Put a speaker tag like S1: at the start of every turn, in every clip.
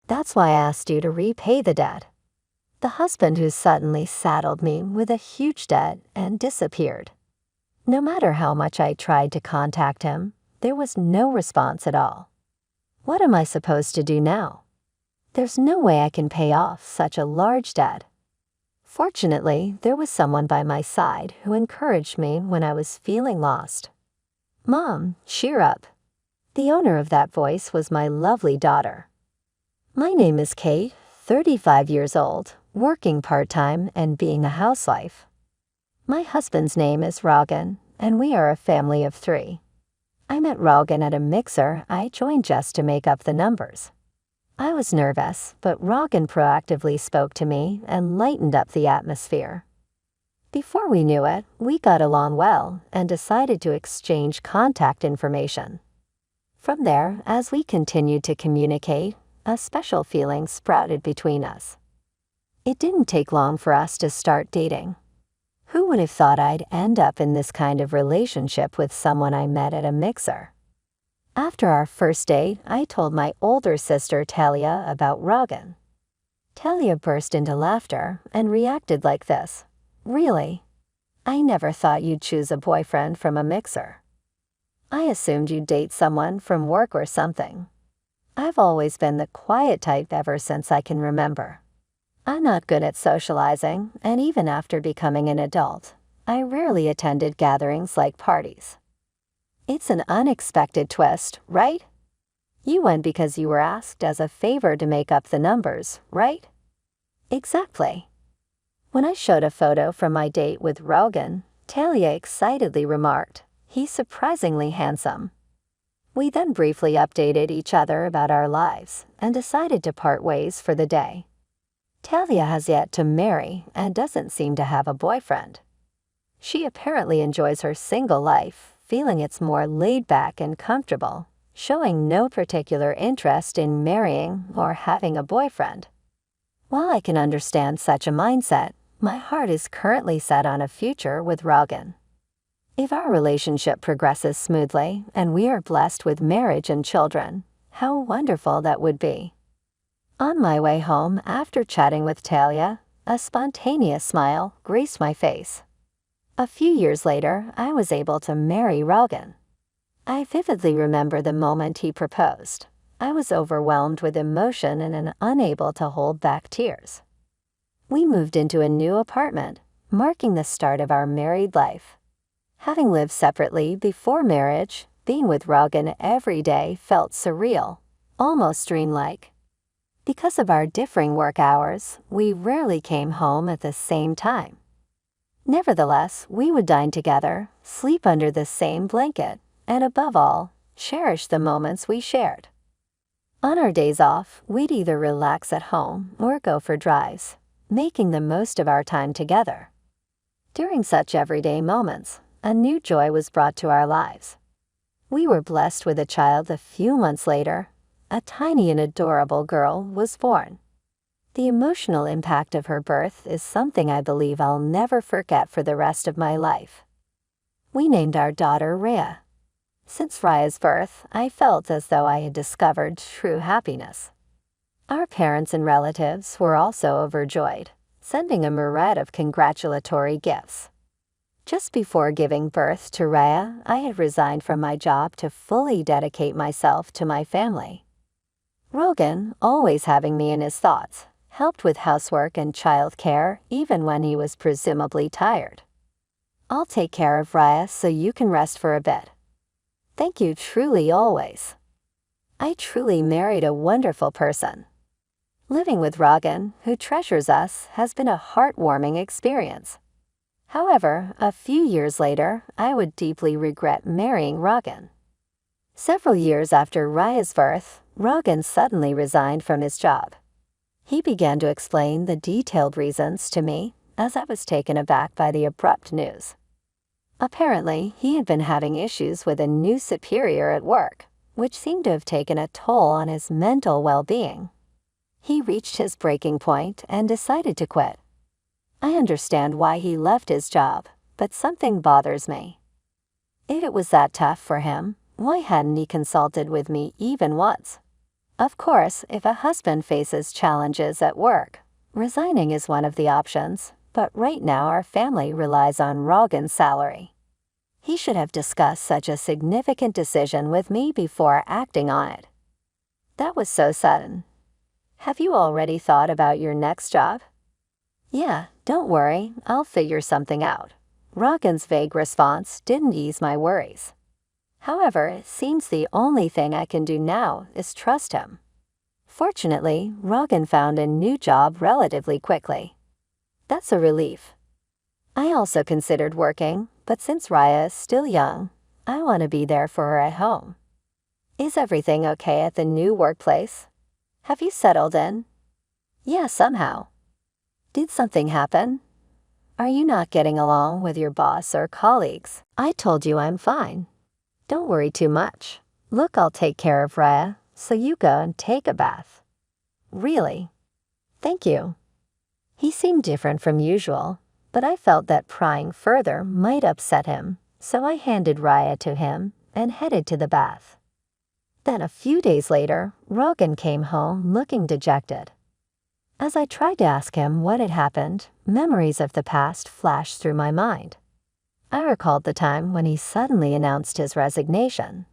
S1: That's why I asked you to repay the debt. The husband who suddenly saddled me with a huge debt and disappeared. No matter how much I tried to contact him, there was no response at all. What am I supposed to do now? There's no way I can pay off such a large debt. Fortunately, there was someone by my side who encouraged me when I was feeling lost. "Mom, cheer up." The owner of that voice was my lovely daughter. My name is Kate, 35 years old, working part-time and being a housewife. My husband's name is Rogan, and we are a family of 3. I met Rogan at a mixer I joined just to make up the numbers. I was nervous, but Rogan proactively spoke to me and lightened up the atmosphere. Before we knew it, we got along well and decided to exchange contact information. From there, as we continued to communicate, a special feeling sprouted between us. It didn't take long for us to start dating. Who would have thought I'd end up in this kind of relationship with someone I met at a mixer? After our first date, I told my older sister Talia about Rogan. Talia burst into laughter and reacted like this. "Really? I never thought you'd choose a boyfriend from a mixer. I assumed you'd date someone from work or something. I've always been the quiet type ever since I can remember. I'm not good at socializing, and even after becoming an adult, I rarely attended gatherings like parties." It's an unexpected twist, right? You went because you were asked as a favor to make up the numbers, right? Exactly. When I showed a photo from my date with Rogan, Talia excitedly remarked, "He's surprisingly handsome." We then briefly updated each other about our lives and decided to part ways for the day. Talia has yet to marry and doesn't seem to have a boyfriend. She apparently enjoys her single life, feeling it's more laid back and comfortable, showing no particular interest in marrying or having a boyfriend. While I can understand such a mindset, my heart is currently set on a future with Rogan. If our relationship progresses smoothly and we are blessed with marriage and children, how wonderful that would be. On my way home after chatting with Talia, a spontaneous smile graced my face. A few years later, I was able to marry Rogan. I vividly remember the moment he proposed. I was overwhelmed with emotion and unable to hold back tears. We moved into a new apartment, marking the start of our married life. Having lived separately before marriage, being with Rogan every day felt surreal, almost dreamlike. Because of our differing work hours, we rarely came home at the same time. Nevertheless, we would dine together, sleep under the same blanket, and above all, cherish the moments we shared. On our days off, we'd either relax at home or go for drives, making the most of our time together. During such everyday moments, a new joy was brought to our lives. We were blessed with a child a few months later. A tiny and adorable girl was born. The emotional impact of her birth is something I believe I'll never forget for the rest of my life. We named our daughter Rhea. Since Rhea's birth, I felt as though I had discovered true happiness. Our parents and relatives were also overjoyed, sending a myriad of congratulatory gifts. Just before giving birth to Rhea, I had resigned from my job to fully dedicate myself to my family. Rogan, always having me in his thoughts, helped with housework and child care even when he was presumably tired. "I'll take care of Rhea so you can rest for a bit." "Thank you truly always." I truly married a wonderful person. Living with Rogan, who treasures us, has been a heartwarming experience. However, a few years later, I would deeply regret marrying Rogan. Several years after Rhea's birth, Rogan suddenly resigned from his job. He began to explain the detailed reasons to me, as I was taken aback by the abrupt news. Apparently, he had been having issues with a new superior at work, which seemed to have taken a toll on his mental well-being. He reached his breaking point and decided to quit. I understand why he left his job, but something bothers me. If it was that tough for him, why hadn't he consulted with me even once? Of course, if a husband faces challenges at work, resigning is one of the options, but right now our family relies on Rogan's salary. He should have discussed such a significant decision with me before acting on it. That was so sudden. Have you already thought about your next job? Yeah, don't worry, I'll figure something out. Rogan's vague response didn't ease my worries. However, it seems the only thing I can do now is trust him. Fortunately, Rogan found a new job relatively quickly. That's a relief. I also considered working, but since Raya is still young, I want to be there for her at home. Is everything okay at the new workplace? Have you settled in? Yeah, somehow. Did something happen? Are you not getting along with your boss or colleagues? I told you I'm fine. Don't worry too much. Look, I'll take care of Raya, so you go and take a bath. Really? Thank you. He seemed different from usual, but I felt that prying further might upset him, so I handed Raya to him and headed to the bath. Then a few days later, Rogan came home looking dejected. As I tried to ask him what had happened, memories of the past flashed through my mind. I recalled the time when he suddenly announced his resignation.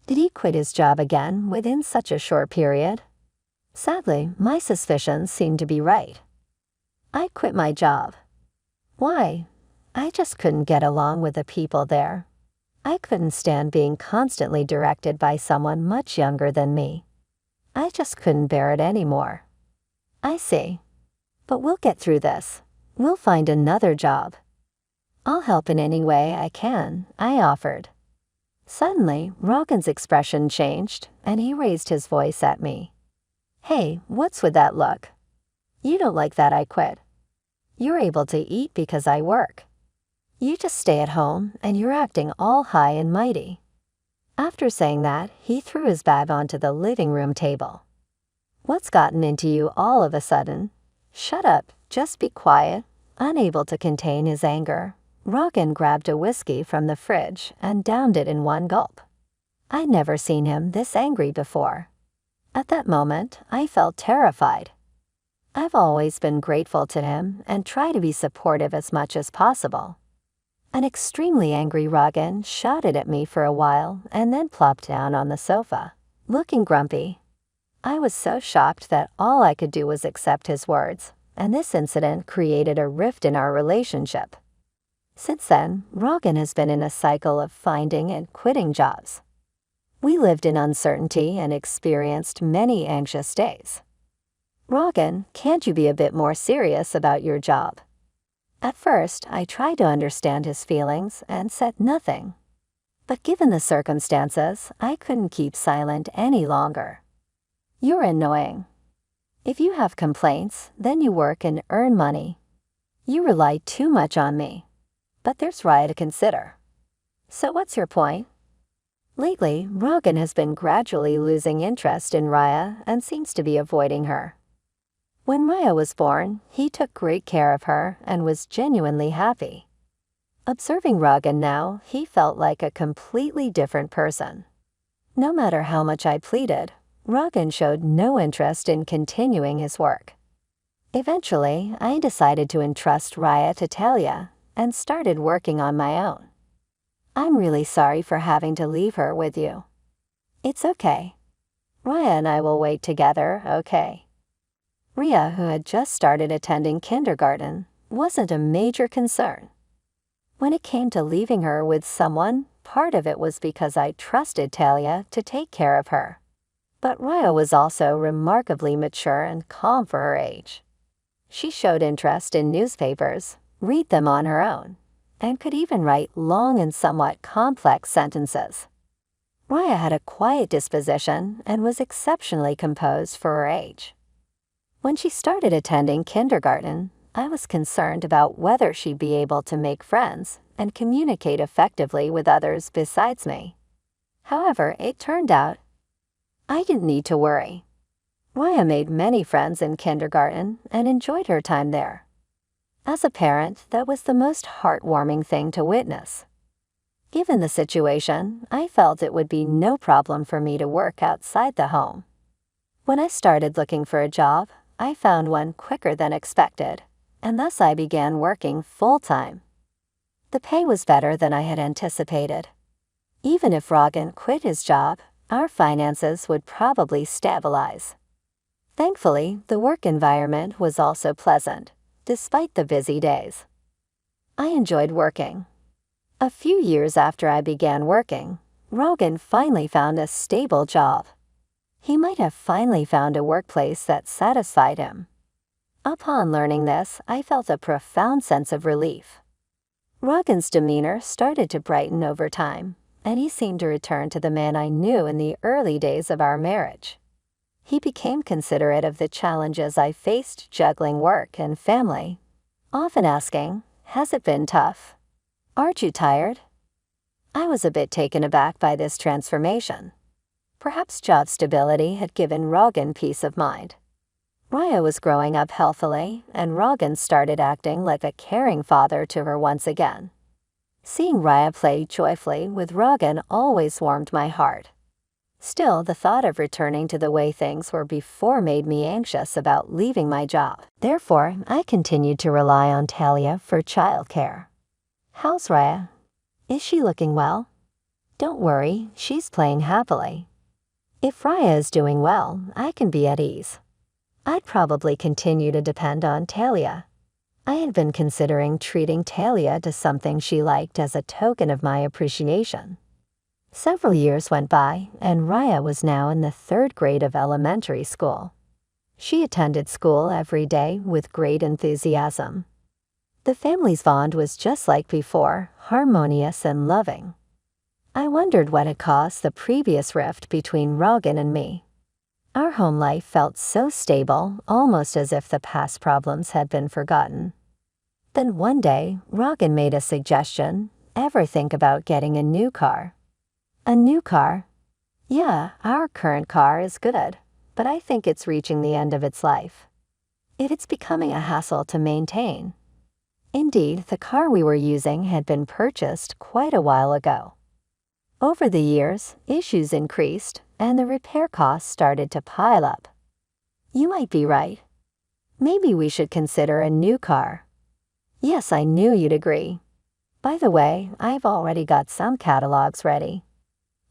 S1: Did he quit his job again within such a short period? Sadly, my suspicions seemed to be right. I quit my job. Why? I just couldn't get along with the people there. I couldn't stand being constantly directed by someone much younger than me. I just couldn't bear it anymore. I see. But we'll get through this. We'll find another job. I'll help in any way I can, I offered. Suddenly, Rogan's expression changed, and he raised his voice at me. Hey, what's with that look? You don't like that I quit. You're able to eat because I work. You just stay at home, and you're acting all high and mighty. After saying that, he threw his bag onto the living room table. What's gotten into you all of a sudden? Shut up, just be quiet. Unable to contain his anger, Rogan grabbed a whiskey from the fridge and downed it in one gulp. I'd never seen him this angry before. At that moment, I felt terrified. I've always been grateful to him and try to be supportive as much as possible. An extremely angry Rogan shouted at me for a while and then plopped down on the sofa, looking grumpy. I was so shocked that all I could do was accept his words, and this incident created a rift in our relationship. Since then, Rogan has been in a cycle of finding and quitting jobs. We lived in uncertainty and experienced many anxious days. Rogan, can't you be a bit more serious about your job? At first, I tried to understand his feelings and said nothing. But given the circumstances, I couldn't keep silent any longer. You're annoying. If you have complaints, then you work and earn money. You rely too much on me. But there's Raya to consider. So what's your point? Lately, Rogan has been gradually losing interest in Raya and seems to be avoiding her. When Raya was born, he took great care of her and was genuinely happy. Observing Rogan now, he felt like a completely different person. No matter how much I pleaded, Rogan showed no interest in continuing his work. Eventually, I decided to entrust Raya to Talia and started working on my own. I'm really sorry for having to leave her with you. It's okay. Raya and I will wait together, okay? Ria, who had just started attending kindergarten, wasn't a major concern. When it came to leaving her with someone, part of it was because I trusted Talia to take care of her. But Raya was also remarkably mature and calm for her age. She showed interest in newspapers, read them on her own, and could even write long and somewhat complex sentences. Raya had a quiet disposition and was exceptionally composed for her age. When she started attending kindergarten, I was concerned about whether she'd be able to make friends and communicate effectively with others besides me. However, it turned out I didn't need to worry. Raya made many friends in kindergarten and enjoyed her time there. As a parent, that was the most heartwarming thing to witness. Given the situation, I felt it would be no problem for me to work outside the home. When I started looking for a job, I found one quicker than expected, and thus I began working full-time. The pay was better than I had anticipated. Even if Rogan quit his job, our finances would probably stabilize. Thankfully, the work environment was also pleasant, despite the busy days. I enjoyed working. A few years after I began working, Rogan finally found a stable job. He might have finally found a workplace that satisfied him. Upon learning this, I felt a profound sense of relief. Rogan's demeanor started to brighten over time, and he seemed to return to the man I knew in the early days of our marriage. He became considerate of the challenges I faced juggling work and family, often asking, "Has it been tough? Aren't you tired?" I was a bit taken aback by this transformation. Perhaps job stability had given Rogan peace of mind. Raya was growing up healthily, and Rogan started acting like a caring father to her once again. Seeing Raya play joyfully with Rogan always warmed my heart. Still, the thought of returning to the way things were before made me anxious about leaving my job. Therefore, I continued to rely on Talia for childcare. "How's Raya? Is she looking well?" "Don't worry, she's playing happily." If Raya is doing well, I can be at ease. I'd probably continue to depend on Talia. I had been considering treating Talia to something she liked as a token of my appreciation. Several years went by, and Raya was now in the 3rd grade of elementary school. She attended school every day with great enthusiasm. The family's bond was just like before, harmonious and loving. I wondered what had caused the previous rift between Rogan and me. Our home life felt so stable, almost as if the past problems had been forgotten. Then one day, Rogan made a suggestion. "Ever think about getting a new car?" "A new car?" "Yeah, our current car is good, but I think it's reaching the end of its life. It's becoming a hassle to maintain." Indeed, the car we were using had been purchased quite a while ago. Over the years, issues increased, and the repair costs started to pile up. "You might be right. Maybe we should consider a new car." "Yes, I knew you'd agree. By the way, I've already got some catalogs ready."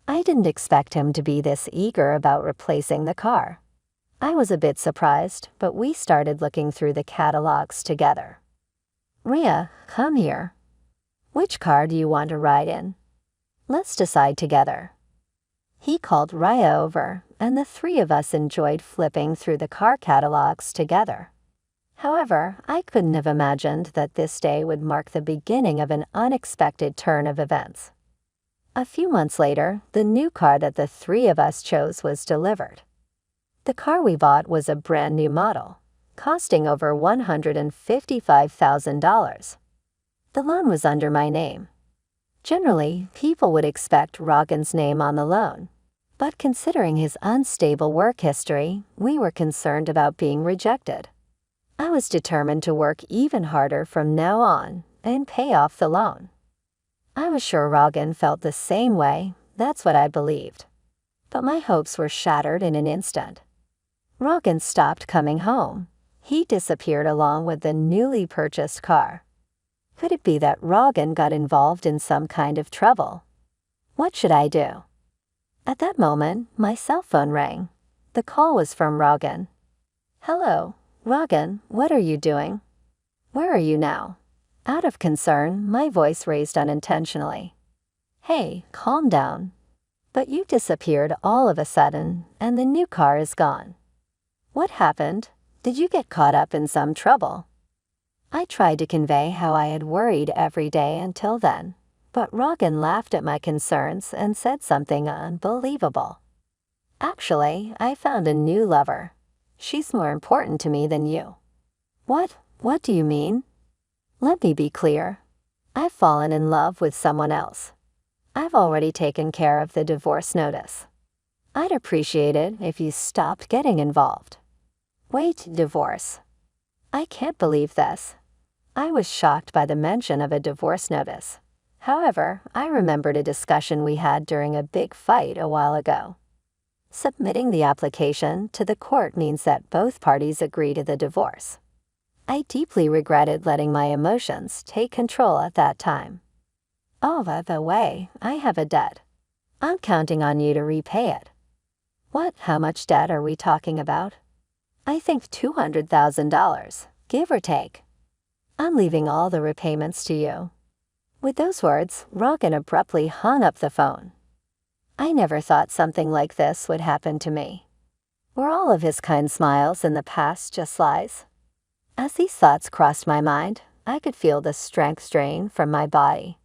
S1: I didn't expect him to be this eager about replacing the car. I was a bit surprised, but we started looking through the catalogs together. "Rhea, come here. Which car do you want to ride in? Let's decide together." He called Raya over, and the 3 of us enjoyed flipping through the car catalogs together. However, I couldn't have imagined that this day would mark the beginning of an unexpected turn of events. A few months later, the new car that the 3 of us chose was delivered. The car we bought was a brand new model, costing over $155,000. The loan was under my name. Generally, people would expect Rogan's name on the loan, but considering his unstable work history, we were concerned about being rejected. I was determined to work even harder from now on and pay off the loan. I was sure Rogan felt the same way. That's what I believed. But my hopes were shattered in an instant. Rogan stopped coming home. He disappeared along with the newly purchased car. Could it be that Rogan got involved in some kind of trouble? What should I do? At that moment, my cell phone rang. The call was from Rogan. "Hello, Rogan, what are you doing? Where are you now?" Out of concern, my voice raised unintentionally. "Hey, calm down. But you disappeared all of a sudden, and the new car is gone. What happened? Did you get caught up in some trouble?" I tried to convey how I had worried every day until then, but Rogan laughed at my concerns and said something unbelievable. "Actually, I found a new lover. She's more important to me than you." What do you mean?" "Let me be clear. I've fallen in love with someone else. I've already taken care of the divorce notice. I'd appreciate it if you stopped getting involved." "Wait, divorce? I can't believe this." I was shocked by the mention of a divorce notice. However, I remembered a discussion we had during a big fight a while ago. Submitting the application to the court means that both parties agree to the divorce. I deeply regretted letting my emotions take control at that time. Oh, by the way, I have a debt. I'm counting on you to repay it. What? How much debt are we talking about? I think $200,000, give or take. I'm leaving all the repayments to you. With those words, Rogan abruptly hung up the phone. I never thought something like this would happen to me. Were all of his kind smiles in the past just lies? As these thoughts crossed my mind, I could feel the strength drain from my body.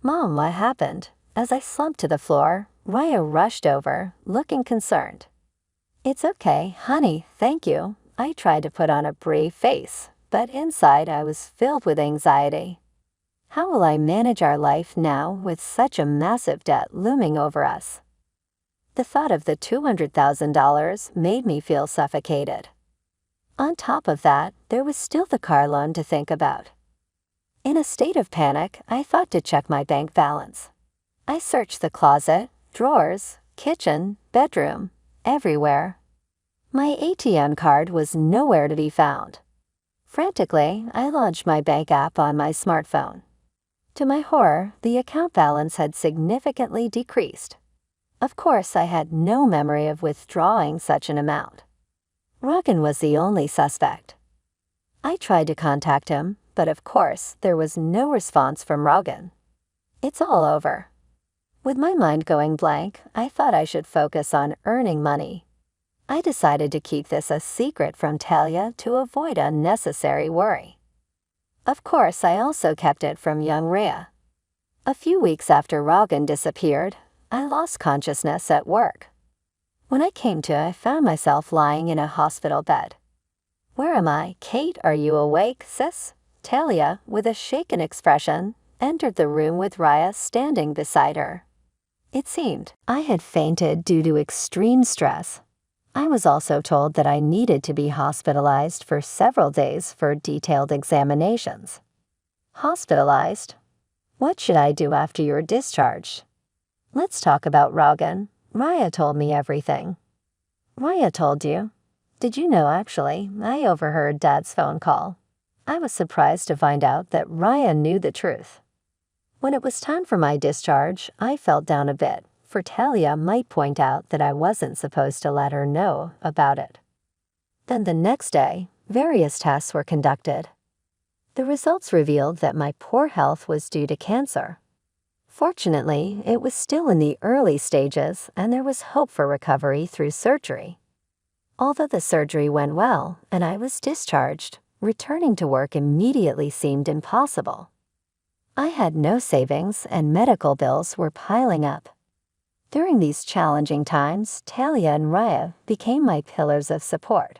S1: Mom, what happened? As I slumped to the floor, Raya rushed over, looking concerned. It's okay, honey, thank you. I tried to put on a brave face, but inside I was filled with anxiety. How will I manage our life now with such a massive debt looming over us? The thought of the $200,000 made me feel suffocated. On top of that, there was still the car loan to think about. In a state of panic, I thought to check my bank balance. I searched the closet, drawers, kitchen, bedroom, everywhere. My ATM card was nowhere to be found. Frantically, I launched my bank app on my smartphone. To my horror, the account balance had significantly decreased. Of course, I had no memory of withdrawing such an amount. Rogan was the only suspect. I tried to contact him, but of course, there was no response from Rogan. It's all over. With my mind going blank, I thought I should focus on earning money. I decided to keep this a secret from Talia to avoid unnecessary worry. Of course, I also kept it from young Rhea. A few weeks after Rogan disappeared, I lost consciousness at work. When I came to, I found myself lying in a hospital bed. Where am I? Kate, are you awake, sis? Talia, with a shaken expression, entered the room with Raya standing beside her. It seemed I had fainted due to extreme stress. I was also told that I needed to be hospitalized for several days for detailed examinations. Hospitalized? What should I do after you're discharged? Let's talk about Rogan. Raya told me everything. Raya told you? Did you know, actually, I overheard Dad's phone call. I was surprised to find out that Raya knew the truth. When it was time for my discharge, I felt down a bit, for Talia might point out that I wasn't supposed to let her know about it. Then the next day, various tests were conducted. The results revealed that my poor health was due to cancer. Fortunately, it was still in the early stages and there was hope for recovery through surgery. Although the surgery went well and I was discharged, returning to work immediately seemed impossible. I had no savings and medical bills were piling up. During these challenging times, Talia and Raya became my pillars of support.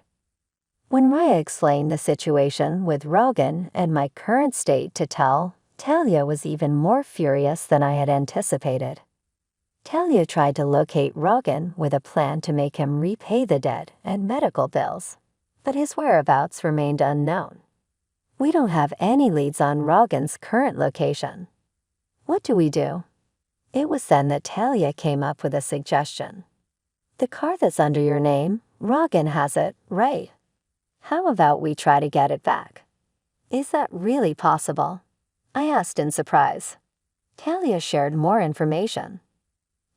S1: When Raya explained the situation with Rogan and my current state to Talia was even more furious than I had anticipated. Talia tried to locate Rogan with a plan to make him repay the debt and medical bills, but his whereabouts remained unknown. We don't have any leads on Rogan's current location. What do we do? It was then that Talia came up with a suggestion. The car that's under your name, Rogan has it, right? How about we try to get it back? Is that really possible? I asked in surprise. Talia shared more information.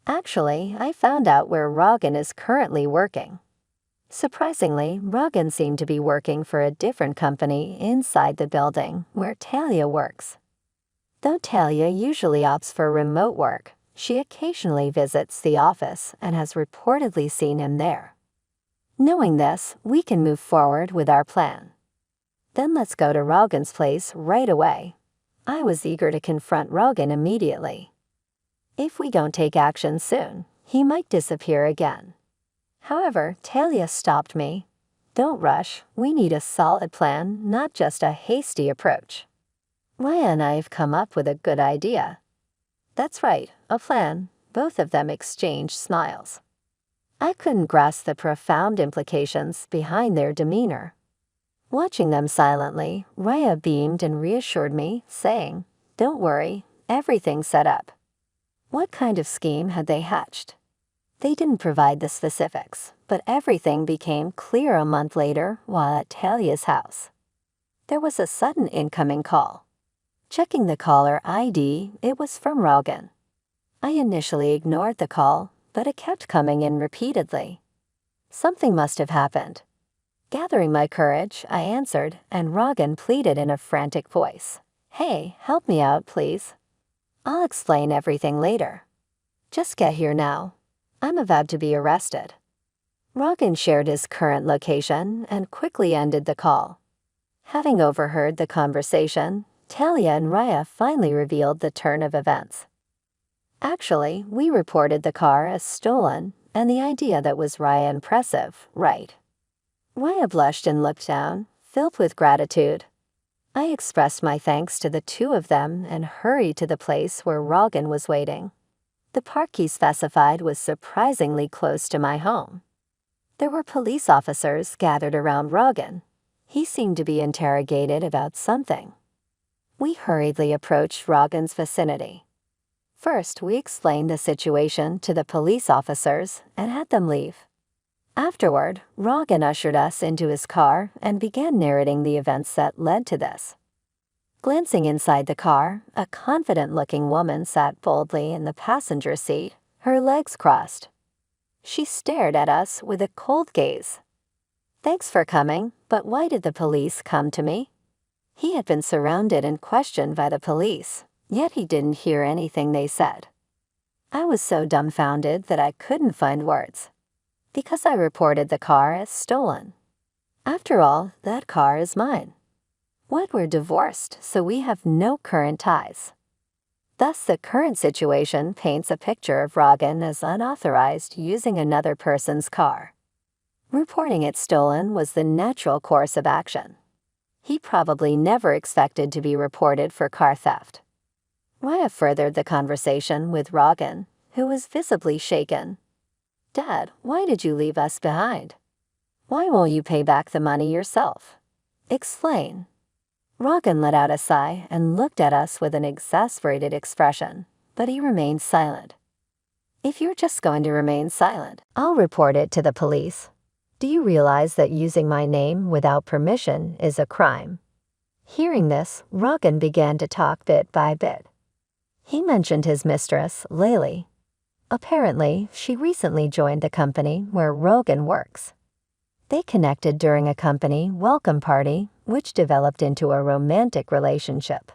S1: Actually, I found out where Rogan is currently working. Surprisingly, Rogan seemed to be working for a different company inside the building where Talia works. Though Talia usually opts for remote work, she occasionally visits the office and has reportedly seen him there. Knowing this, we can move forward with our plan. Then let's go to Rogan's place right away. I was eager to confront Rogan immediately. If we don't take action soon, he might disappear again. However, Talia stopped me. Don't rush, we need a solid plan, not just a hasty approach. Raya and I have come up with a good idea. That's right, a plan. Both of them exchanged smiles. I couldn't grasp the profound implications behind their demeanor. Watching them silently, Raya beamed and reassured me, saying, "Don't worry, everything's set up." What kind of scheme had they hatched? They didn't provide the specifics, but everything became clear a month later while at Talia's house. There was a sudden incoming call. Checking the caller ID, it was from Rogan. I initially ignored the call, but it kept coming in repeatedly. Something must have happened. Gathering my courage, I answered, and Rogan pleaded in a frantic voice. "Hey, help me out, please. I'll explain everything later. Just get here now. I'm about to be arrested." Rogan shared his current location and quickly ended the call. Having overheard the conversation, Talia and Raya finally revealed the turn of events. Actually, we reported the car as stolen, and the idea that was Raya impressive, right? Raya blushed and looked down, filled with gratitude. I expressed my thanks to the two of them and hurried to the place where Rogan was waiting. The park he specified was surprisingly close to my home. There were police officers gathered around Rogan. He seemed to be interrogated about something. We hurriedly approached Rogan's vicinity. First, we explained the situation to the police officers and had them leave. Afterward, Rogan ushered us into his car and began narrating the events that led to this. Glancing inside the car, a confident-looking woman sat boldly in the passenger seat, her legs crossed. She stared at us with a cold gaze. "Thanks for coming, but why did the police come to me?" He had been surrounded and questioned by the police, yet he didn't hear anything they said. I was so dumbfounded that I couldn't find words. Because I reported the car as stolen. After all, that car is mine. What, we're divorced, so we have no current ties. Thus, the current situation paints a picture of Rogan as unauthorized using another person's car. Reporting it stolen was the natural course of action. He probably never expected to be reported for car theft. Raya furthered the conversation with Rogan, who was visibly shaken. "Dad, why did you leave us behind? Why won't you pay back the money yourself? Explain." Rogan let out a sigh and looked at us with an exasperated expression, but he remained silent. "If you're just going to remain silent, I'll report it to the police. Do you realize that using my name without permission is a crime?" Hearing this, Rogan began to talk bit by bit. He mentioned his mistress, Layli. Apparently, she recently joined the company where Rogan works. They connected during a company welcome party, which developed into a romantic relationship.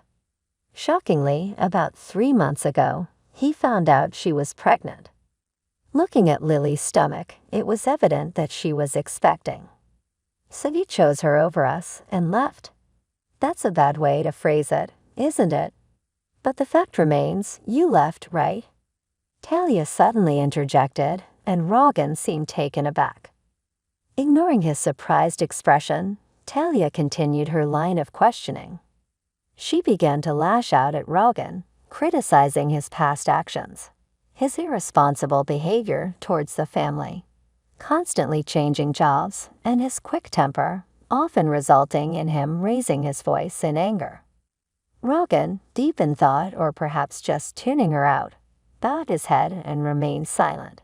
S1: Shockingly, about 3 months ago, he found out she was pregnant. Looking at Lily's stomach, it was evident that she was expecting. So he chose her over us and left. That's a bad way to phrase it, isn't it? But the fact remains, you left, right? Talia suddenly interjected, and Rogan seemed taken aback. Ignoring his surprised expression, Talia continued her line of questioning. She began to lash out at Rogan, criticizing his past actions, his irresponsible behavior towards the family, constantly changing jobs, and his quick temper, often resulting in him raising his voice in anger. Rogan, deep in thought or perhaps just tuning her out, bowed his head and remained silent.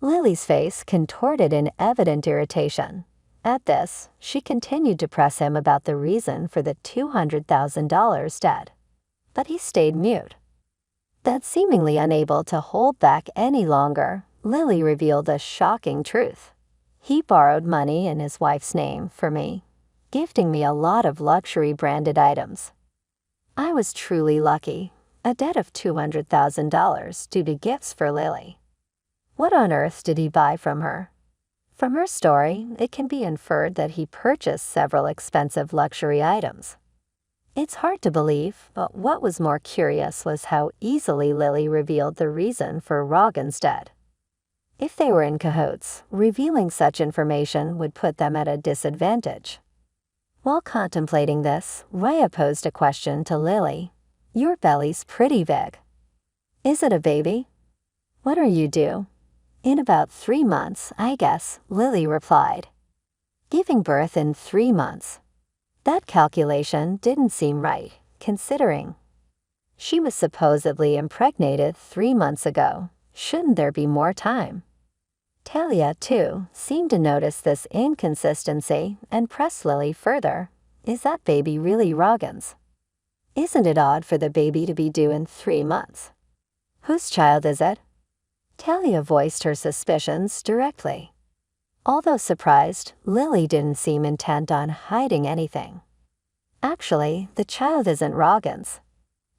S1: Lily's face contorted in evident irritation. At this, she continued to press him about the reason for the $200,000 debt, but he stayed mute. Then, seemingly unable to hold back any longer, Lily revealed a shocking truth. He borrowed money in his wife's name for me, gifting me a lot of luxury branded items. I was truly lucky, a debt of $200,000 due to gifts for Lily. What on earth did he buy from her? From her story, it can be inferred that he purchased several expensive luxury items. It's hard to believe, but what was more curious was how easily Lily revealed the reason for Rogan's debt. If they were in cahoots, revealing such information would put them at a disadvantage. While contemplating this, Raya posed a question to Lily. "Your belly's pretty big. Is it a baby? What are you due?" "In about 3 months, I guess," Lily replied. Giving birth in 3 months. That calculation didn't seem right, considering she was supposedly impregnated 3 months ago. Shouldn't there be more time? Talia, too, seemed to notice this inconsistency and pressed Lily further. Is that baby really Rogan's? Isn't it odd for the baby to be due in 3 months? Whose child is it? Talia voiced her suspicions directly. Although surprised, Lily didn't seem intent on hiding anything. Actually, the child isn't Rogan's.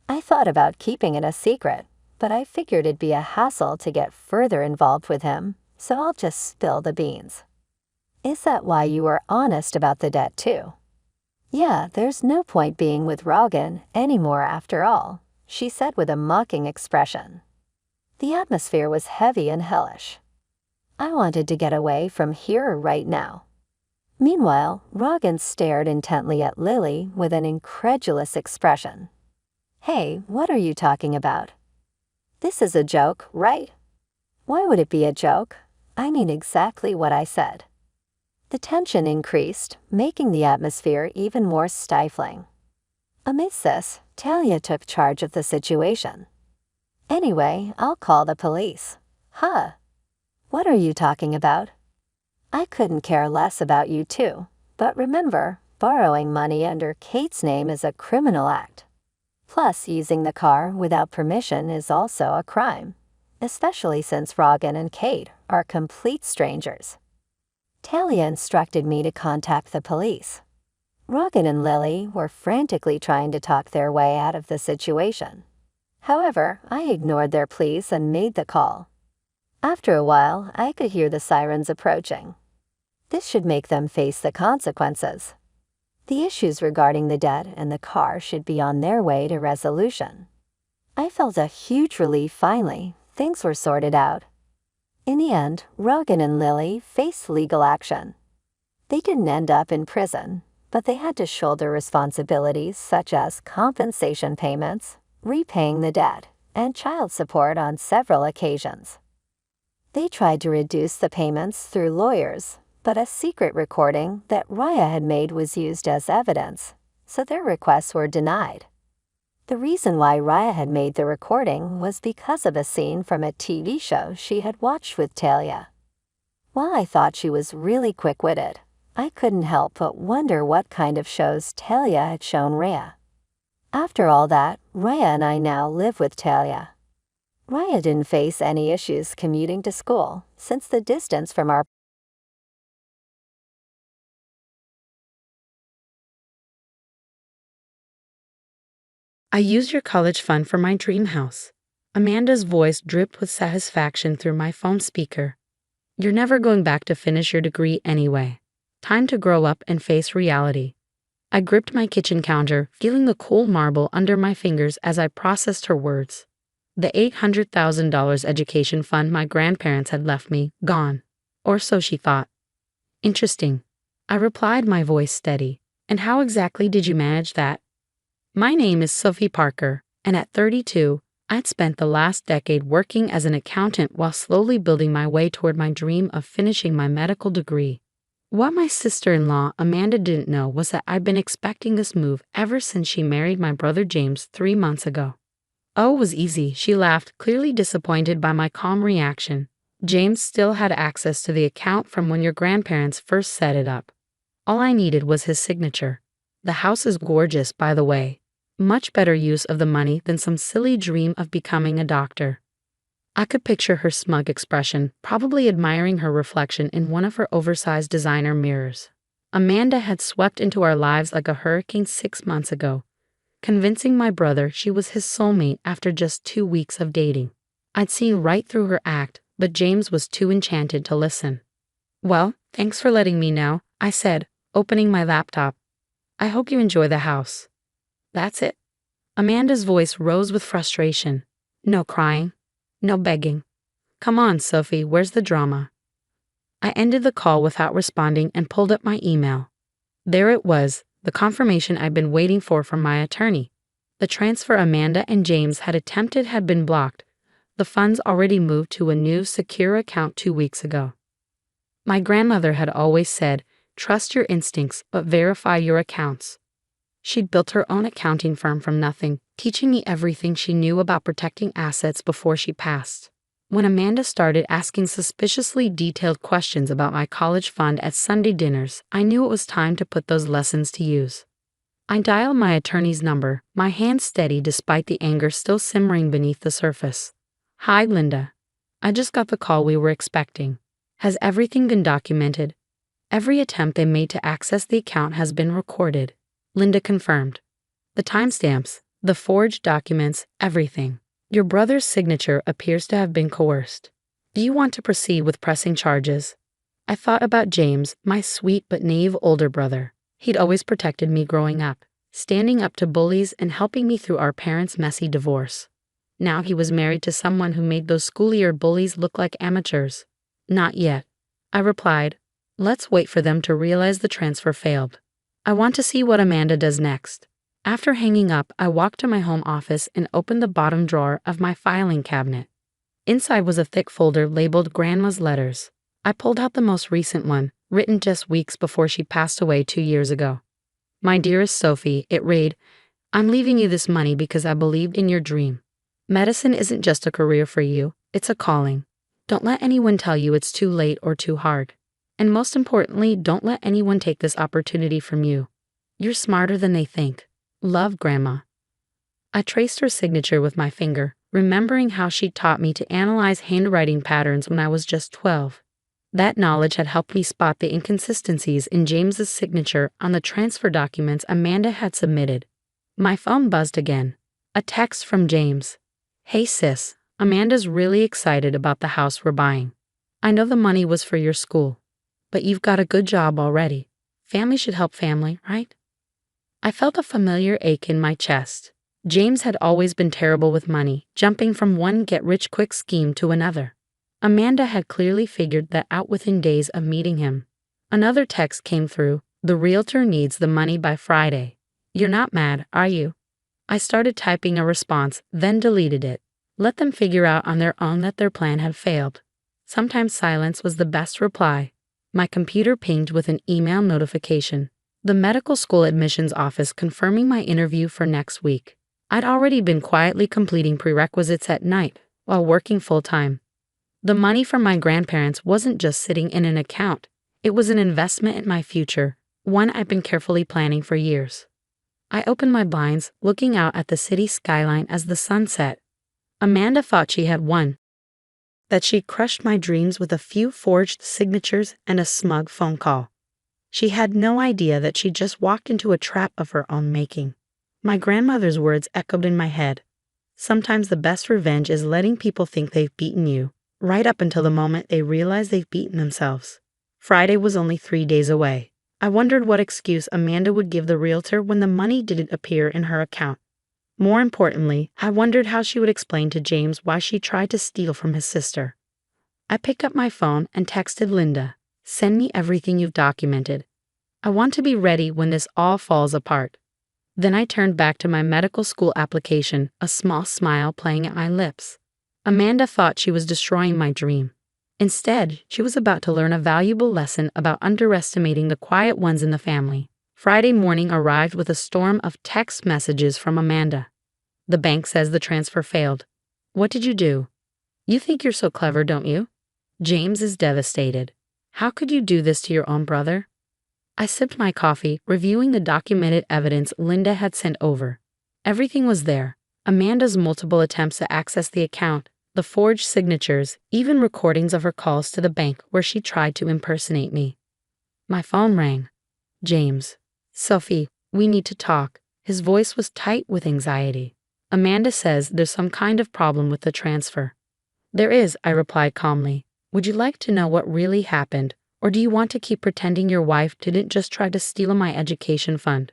S1: I thought about keeping it a secret, but I figured it'd be a hassle to get further involved with him, so I'll just spill the beans. Is that why you were honest about the debt too? Yeah, there's no point being with Rogan anymore after all, she said with a mocking expression. The atmosphere was heavy and hellish. I wanted to get away from here right now. Meanwhile, Rogan stared intently at Lily with an incredulous expression. Hey, what are you talking about? This is a joke, right? Why would it be a joke? I mean exactly what I said. The tension increased, making the atmosphere even more stifling. Amidst this, Talia took charge of the situation. Anyway, I'll call the police. Huh? What are you talking about? I couldn't care less about you too, but remember, borrowing money under Kate's name is a criminal act. Plus, using the car without permission is also a crime, especially since Rogan and Kate are complete strangers. Talia instructed me to contact the police. Rogan and Lily were frantically trying to talk their way out of the situation. However, I ignored their pleas and made the call. After a while, I could hear the sirens approaching. This should make them face the consequences. The issues regarding the debt and the car should be on their way to resolution. I felt a huge relief finally. Things were sorted out. In the end, Rogan and Lily faced legal action. They didn't end up in prison, but they had to shoulder responsibilities such as compensation payments, repaying the debt, and child support on several occasions. They tried to reduce the payments through lawyers, but a secret recording that Raya had made was used as evidence, so their requests were denied. The reason why Raya had made the recording was because of a scene from a TV show she had watched with Talia. While I thought she was really quick-witted, I couldn't help but wonder what kind of shows Talia had shown Raya. After all that, Raya and I now live with Talia. Raya didn't face any issues commuting to school, since the distance from our
S2: I used your college fund for my dream house. Amanda's voice dripped with satisfaction through my phone speaker. You're never going back to finish your degree anyway. Time to grow up and face reality. I gripped my kitchen counter, feeling the cold marble under my fingers as I processed her words. The $800,000 education fund my grandparents had left me, gone. Or so she thought. Interesting. I replied, my voice steady. And how exactly did you manage that? My name is Sophie Parker, and at 32, I'd spent the last decade working as an accountant while slowly building my way toward my dream of finishing my medical degree. What my sister-in-law Amanda didn't know was that I'd been expecting this move ever since she married my brother James 3 months ago. Oh, it was easy, she laughed, clearly disappointed by my calm reaction. James still had access to the account from when your grandparents first set it up. All I needed was his signature. The house is gorgeous, by the way. Much better use of the money than some silly dream of becoming a doctor. I could picture her smug expression, probably admiring her reflection in one of her oversized designer mirrors. Amanda had swept into our lives like a hurricane 6 months ago, convincing my brother she was his soulmate after just 2 weeks of dating. I'd seen right through her act, but James was too enchanted to listen. Well, thanks for letting me know, I said, opening my laptop. I hope you enjoy the house. That's it. Amanda's voice rose with frustration. No crying. No begging. Come on, Sophie, where's the drama? I ended the call without responding and pulled up my email. There it was, the confirmation I'd been waiting for from my attorney. The transfer Amanda and James had attempted had been blocked. The funds already moved to a new, secure account 2 weeks ago. My grandmother had always said, trust your instincts, but verify your accounts. She'd built her own accounting firm from nothing, teaching me everything she knew about protecting assets before she passed. When Amanda started asking suspiciously detailed questions about my college fund at Sunday dinners, I knew it was time to put those lessons to use. I dialed my attorney's number, my hand steady despite the anger still simmering beneath the surface. "Hi, Linda. I just got the call we were expecting. Has everything been documented?" "Every attempt they made to access the account has been recorded," Linda confirmed. "The timestamps, the forged documents, everything. Your brother's signature appears to have been coerced. Do you want to proceed with pressing charges?" I thought about James, my sweet but naive older brother. He'd always protected me growing up, standing up to bullies and helping me through our parents' messy divorce. Now he was married to someone who made those school-year bullies look like amateurs. "Not yet," I replied. "Let's wait for them to realize the transfer failed. I want to see what Amanda does next." After hanging up, I walked to my home office and opened the bottom drawer of my filing cabinet. Inside was a thick folder labeled Grandma's Letters. I pulled out the most recent one, written just weeks before she passed away 2 years ago. "My dearest Sophie," it read, "I'm leaving you this money because I believed in your dream. Medicine isn't just a career for you, it's a calling. Don't let anyone tell you it's too late or too hard. And most importantly, don't let anyone take this opportunity from you. You're smarter than they think. Love, Grandma." I traced her signature with my finger, remembering how she taught me to analyze handwriting patterns when I was just 12. That knowledge had helped me spot the inconsistencies in James's signature on the transfer documents Amanda had submitted. My phone buzzed again. A text from James. "Hey sis, Amanda's really excited about the house we're buying. I know the money was for your school, but you've got a good job already. Family should help family, right?" I felt a familiar ache in my chest. James had always been terrible with money, jumping from one get-rich-quick scheme to another. Amanda had clearly figured that out within days of meeting him. Another text came through. "The realtor needs the money by Friday. You're not mad, are you?" I started typing a response, then deleted it. Let them figure out on their own that their plan had failed. Sometimes silence was the best reply. My computer pinged with an email notification. The medical school admissions office confirming my interview for next week. I'd already been quietly completing prerequisites at night while working full-time. The money from my grandparents wasn't just sitting in an account. It was an investment in my future, one I've been carefully planning for years. I opened my blinds, looking out at the city skyline as the sun set. Amanda thought she had won. That she'd crushed my dreams with a few forged signatures and a smug phone call. She had no idea that she'd just walked into a trap of her own making. My grandmother's words echoed in my head. Sometimes the best revenge is letting people think they've beaten you, right up until the moment they realize they've beaten themselves. Friday was only 3 days away. I wondered what excuse Amanda would give the realtor when the money didn't appear in her account. More importantly, I wondered how she would explain to James why she tried to steal from his sister. I picked up my phone and texted Linda, "Send me everything you've documented. I want to be ready when this all falls apart." Then I turned back to my medical school application, a small smile playing at my lips. Amanda thought she was destroying my dream. Instead, she was about to learn a valuable lesson about underestimating the quiet ones in the family. Friday morning arrived with a storm of text messages from Amanda. "The bank says the transfer failed. What did you do? You think you're so clever, don't you? James is devastated. How could you do this to your own brother?" I sipped my coffee, reviewing the documented evidence Linda had sent over. Everything was there. Amanda's multiple attempts to access the account, the forged signatures, even recordings of her calls to the bank where she tried to impersonate me. My phone rang. James. "Sophie, we need to talk." His voice was tight with anxiety. "Amanda says there's some kind of problem with the transfer." "There is," I replied calmly. "Would you like to know what really happened, or do you want to keep pretending your wife didn't just try to steal my education fund?"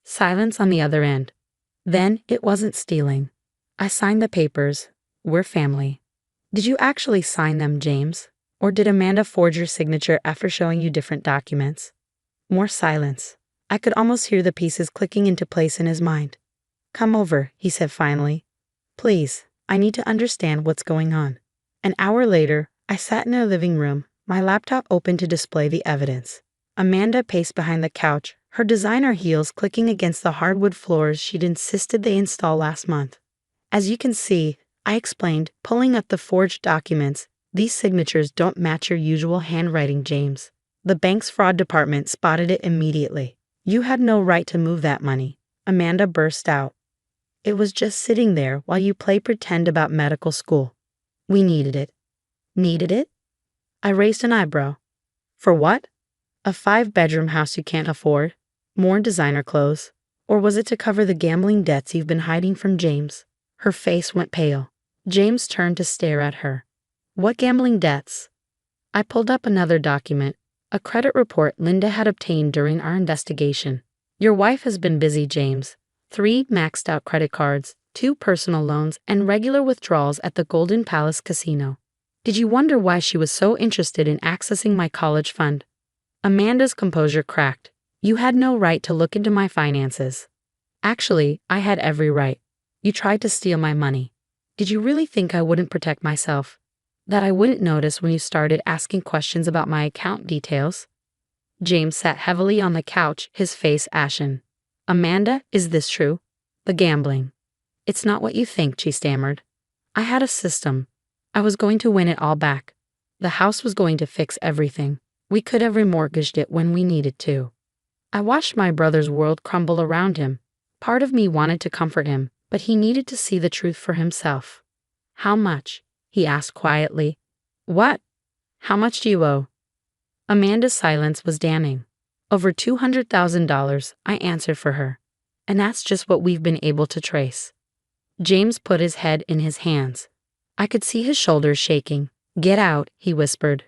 S2: Silence on the other end. "Then it wasn't stealing. I signed the papers. We're family." "Did you actually sign them, James? Or did Amanda forge your signature after showing you different documents?" More silence. I could almost hear the pieces clicking into place in his mind. "Come over," he said finally. "Please, I need to understand what's going on." An hour later, I sat in the living room, my laptop open to display the evidence. Amanda paced behind the couch, her designer heels clicking against the hardwood floors she'd insisted they install last month. "As you can see, I explained, pulling up the forged documents. These signatures don't match your usual handwriting, James. The bank's fraud department spotted it immediately. You had no right to move that money. Amanda burst out. It was just sitting there while you play pretend about medical school. We needed it. Needed it? I raised an eyebrow. For what? A 5-bedroom house you can't afford? More designer clothes? Or was it to cover the gambling debts you've been hiding from James? Her face went pale. James turned to stare at her. What gambling debts? I pulled up another document, a credit report Linda had obtained during our investigation. Your wife has been busy, James. 3 maxed out credit cards, 2 personal loans, and regular withdrawals at the Golden Palace Casino. Did you wonder why she was so interested in accessing my college fund? Amanda's composure cracked. You had no right to look into my finances. Actually, I had every right. You tried to steal my money. Did you really think I wouldn't protect myself? That I wouldn't notice when you started asking questions about my account details? James sat heavily on the couch, his face ashen. Amanda, is this true? The gambling. It's not what you think, she stammered. I had a system. I was going to win it all back. The house was going to fix everything. We could have remortgaged it when we needed to. I watched my brother's world crumble around him. Part of me wanted to comfort him, but he needed to see the truth for himself. How much? He asked quietly. What? How much do you owe? Amanda's silence was damning. Over $200,000, I answered for her. And that's just what we've been able to trace. James put his head in his hands. I could see his shoulders shaking. Get out, he whispered.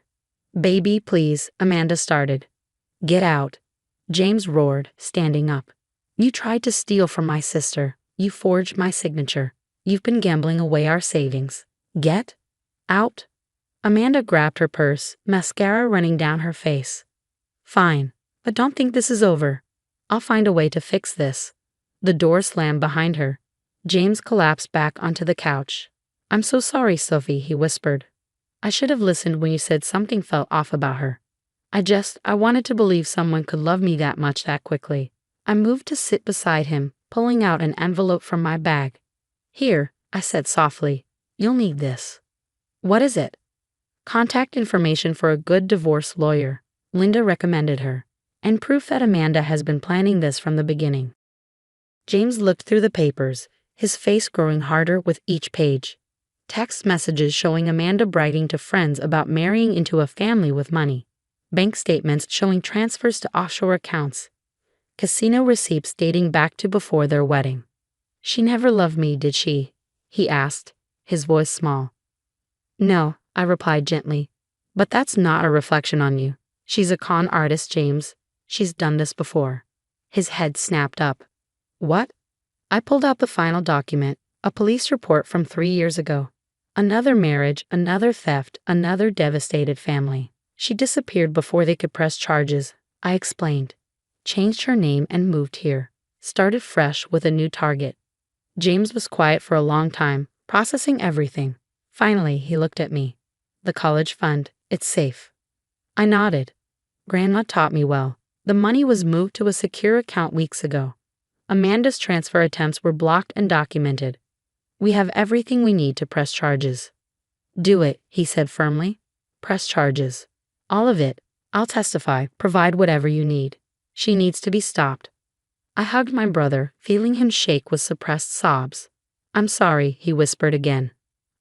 S2: Baby, please, Amanda started. Get out. James roared, standing up. You tried to steal from my sister. You forged my signature. You've been gambling away our savings. Get out. Amanda grabbed her purse, mascara running down her face. Fine, but don't think this is over. I'll find a way to fix this. The door slammed behind her. James collapsed back onto the couch. I'm so sorry, Sophie, he whispered. I should have listened when you said something felt off about her. I wanted to believe someone could love me that much that quickly. I moved to sit beside him, pulling out an envelope from my bag. Here, I said softly. You'll need this. What is it? Contact information for a good divorce lawyer. Linda recommended her. And proof that Amanda has been planning this from the beginning. James looked through the papers, his face growing harder with each page. Text messages showing Amanda bragging to friends about marrying into a family with money. Bank statements showing transfers to offshore accounts. Casino receipts dating back to before their wedding. She never loved me, did she? He asked, his voice small. No, I replied gently. But that's not a reflection on you. She's a con artist, James. She's done this before. His head snapped up. What? I pulled out the final document, a police report from 3 years ago. Another marriage, another theft, another devastated family. She disappeared before they could press charges, I explained. Changed her name and moved here. Started fresh with a new target. James was quiet for a long time, processing everything. Finally, he looked at me. The college fund, it's safe. I nodded. Grandma taught me well. The money was moved to a secure account weeks ago. Amanda's transfer attempts were blocked and documented. We have everything we need to press charges. Do it, he said firmly. Press charges. All of it. I'll testify, provide whatever you need. She needs to be stopped. I hugged my brother, feeling him shake with suppressed sobs. I'm sorry, he whispered again.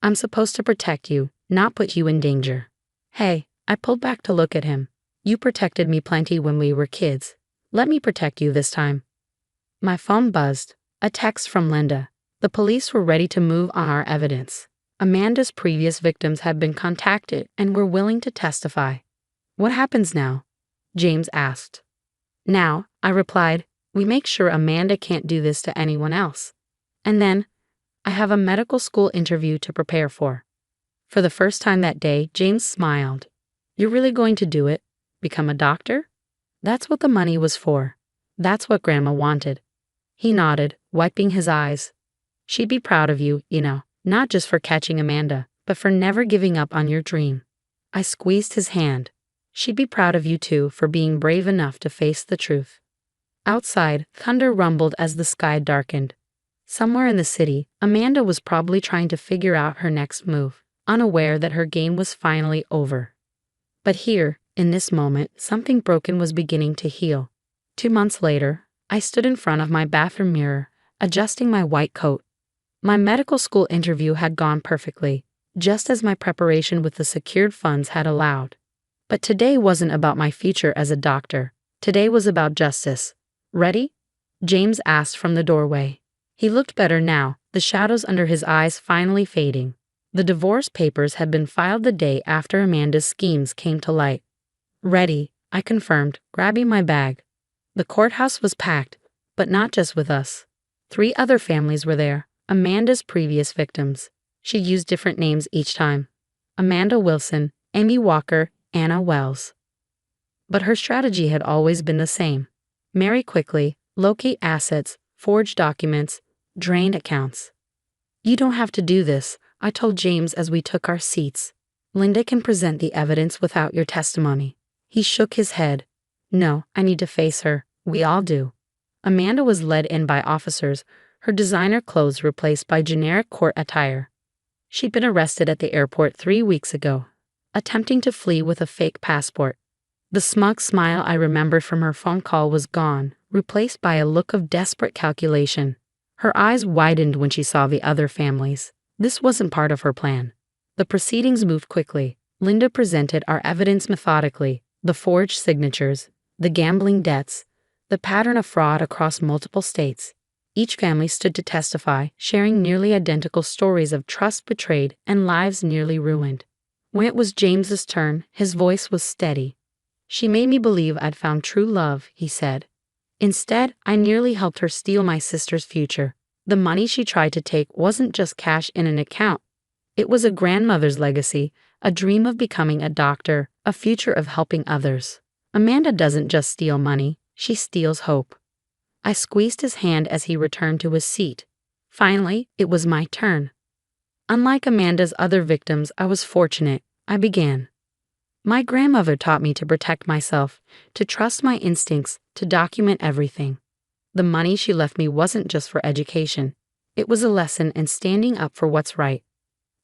S2: I'm supposed to protect you, not put you in danger. Hey, I pulled back to look at him. You protected me plenty when we were kids. Let me protect you this time. My phone buzzed. A text from Linda. The police were ready to move on our evidence. Amanda's previous victims had been contacted and were willing to testify. What happens now? James asked. Now, I replied, we make sure Amanda can't do this to anyone else. And then, I have a medical school interview to prepare for. For the first time that day, James smiled. You're really going to do it? Become a doctor? That's what the money was for. That's what Grandma wanted. He nodded, wiping his eyes. She'd be proud of you, not just for catching Amanda, but for never giving up on your dream. I squeezed his hand. She'd be proud of you too for being brave enough to face the truth. Outside, thunder rumbled as the sky darkened. Somewhere in the city, Amanda was probably trying to figure out her next move, unaware that her game was finally over. But here, in this moment, something broken was beginning to heal. 2 months later, I stood in front of my bathroom mirror, adjusting my white coat. My medical school interview had gone perfectly, just as my preparation with the secured funds had allowed. But today wasn't about my future as a doctor. Today was about justice. Ready? James asked from the doorway. He looked better now, the shadows under his eyes finally fading. The divorce papers had been filed the day after Amanda's schemes came to light. Ready, I confirmed, grabbing my bag. The courthouse was packed, but not just with us. 3 other families were there, Amanda's previous victims. She used different names each time. Amanda Wilson, Amy Walker, Anna Wells. But her strategy had always been the same. Marry quickly, locate assets, forge documents, drain accounts. You don't have to do this, I told James as we took our seats. Linda can present the evidence without your testimony. He shook his head. No, I need to face her. We all do. Amanda was led in by officers, her designer clothes replaced by generic court attire. She'd been arrested at the airport 3 weeks ago, attempting to flee with a fake passport. The smug smile I remembered from her phone call was gone, replaced by a look of desperate calculation. Her eyes widened when she saw the other families. This wasn't part of her plan. The proceedings moved quickly. Linda presented our evidence methodically, the forged signatures, the gambling debts, the pattern of fraud across multiple states. Each family stood to testify, sharing nearly identical stories of trust betrayed and lives nearly ruined. When it was James's turn, his voice was steady. She made me believe I'd found true love, he said. Instead, I nearly helped her steal my sister's future. The money she tried to take wasn't just cash in an account. It was a grandmother's legacy, a dream of becoming a doctor, a future of helping others. Amanda doesn't just steal money, she steals hope. I squeezed his hand as he returned to his seat. Finally, it was my turn. Unlike Amanda's other victims, I was fortunate. I began. My grandmother taught me to protect myself, to trust my instincts, to document everything. The money she left me wasn't just for education. It was a lesson in standing up for what's right.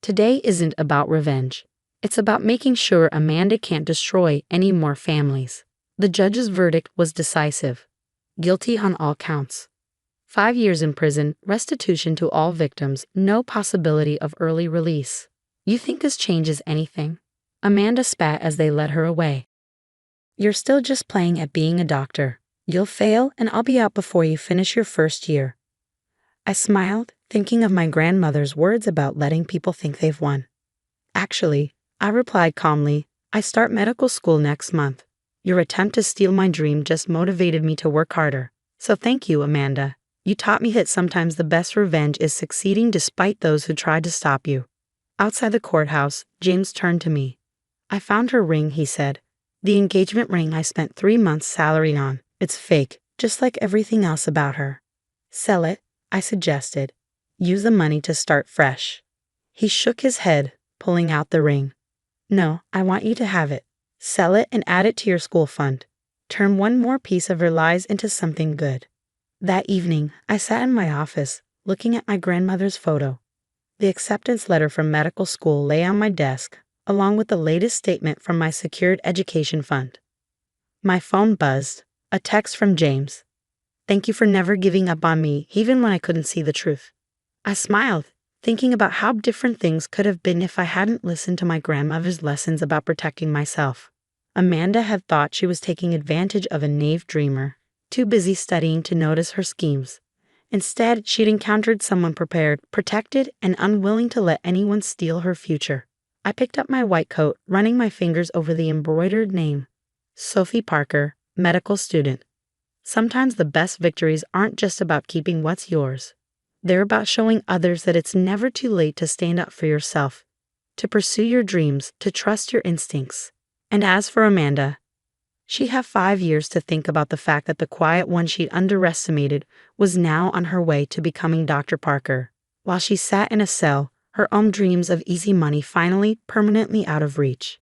S2: Today isn't about revenge. It's about making sure Amanda can't destroy any more families. The judge's verdict was decisive. Guilty on all counts. 5 years in prison, restitution to all victims, no possibility of early release. You think this changes anything? Amanda spat as they led her away. You're still just playing at being a doctor. You'll fail and I'll be out before you finish your first year. I smiled, thinking of my grandmother's words about letting people think they've won. Actually, I replied calmly, I start medical school next month. Your attempt to steal my dream just motivated me to work harder. So thank you, Amanda. You taught me that sometimes the best revenge is succeeding despite those who tried to stop you. Outside the courthouse, James turned to me. I found her ring, he said. The engagement ring I spent 3 months' salary on. It's fake, just like everything else about her. Sell it, I suggested. Use the money to start fresh. He shook his head, pulling out the ring. No, I want you to have it. Sell it and add it to your school fund. Turn one more piece of her lies into something good. That evening, I sat in my office, looking at my grandmother's photo. The acceptance letter from medical school lay on my desk, along with the latest statement from my secured education fund. My phone buzzed, a text from James. Thank you for never giving up on me, even when I couldn't see the truth. I smiled, thinking about how different things could have been if I hadn't listened to my grandmother's lessons about protecting myself. Amanda had thought she was taking advantage of a naive dreamer, too busy studying to notice her schemes. Instead, she'd encountered someone prepared, protected, and unwilling to let anyone steal her future. I picked up my white coat, running my fingers over the embroidered name. Sophie Parker, medical student. Sometimes the best victories aren't just about keeping what's yours. They're about showing others that it's never too late to stand up for yourself, to pursue your dreams, to trust your instincts. And as for Amanda, she'd have 5 years to think about the fact that the quiet one she'd underestimated was now on her way to becoming Dr. Parker, while she sat in a cell, her own dreams of easy money finally permanently out of reach.